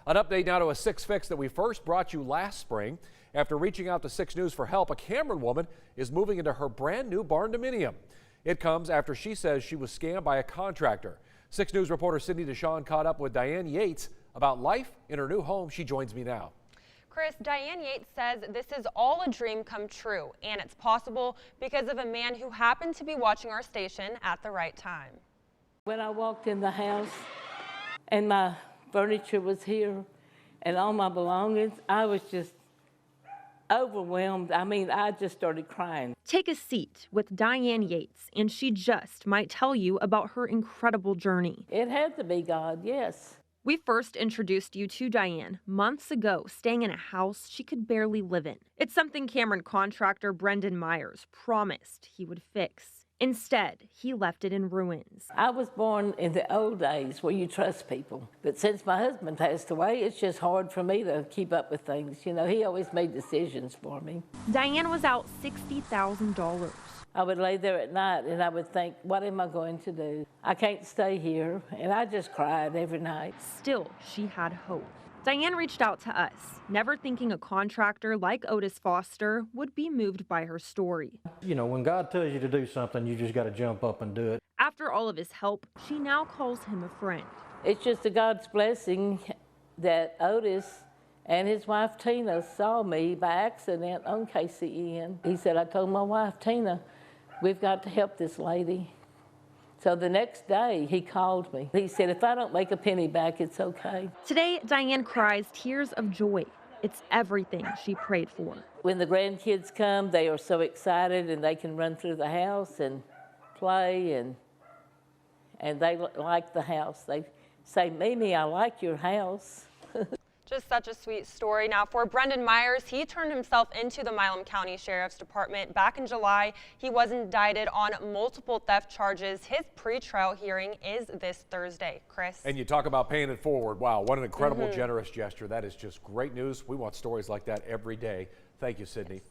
An update now to a 6 fix that we first brought you last spring. After reaching out to 6 News for help, a Cameron woman is moving into her brand new barn dominium. It comes after she says she was scammed by a contractor. 6 News reporter Sydney Deshawn caught up with Diane Yates about life in her new home. She joins me now. Chris, Diane Yates says this is all a dream come true, and it's possible because of a man who happened to be watching our station at the right time. When I walked in the house and my furniture was here and all my belongings, I was just overwhelmed. I mean, I just started crying. Take a seat with Diane Yates, and she just might tell you about her incredible journey. It had to be God, yes. We first introduced you to Diane months ago, staying in a house she could barely live in. It's something Cameron contractor Brendan Myers promised he would fix. Instead, he left it in ruins. I was born in the old days where you trust people. But since my husband passed away, it's just hard for me to keep up with things. You know, he always made decisions for me. Diane was out $60,000. I would lay there at night and I would think, what am I going to do? I can't stay here. And I just cried every night. Still, she had hope. Diane reached out to us, never thinking a contractor like Otis Foster would be moved by her story. You know, when God tells you to do something, you just got to jump up and do it. After all of his help, she now calls him a friend. It's just a God's blessing that Otis and his wife Tina saw me by accident on KCEN. He said, I told my wife Tina, we've got to help this lady. So the next day, he called me. He said, if I don't make a penny back, it's okay. Today, Diane cries tears of joy. It's everything she prayed for. When the grandkids come, they are so excited and they can run through the house and play and they like the house. They say, Mimi, I like your house. Just such a sweet story. Now, for Brendan Myers, he turned himself into the Milam County Sheriff's Department back in July. He was indicted on multiple theft charges. His pretrial hearing is this Thursday. Chris? And you talk about paying it forward. Wow, what an incredible, generous gesture. That is just great news. We want stories like that every day. Thank you, Sydney.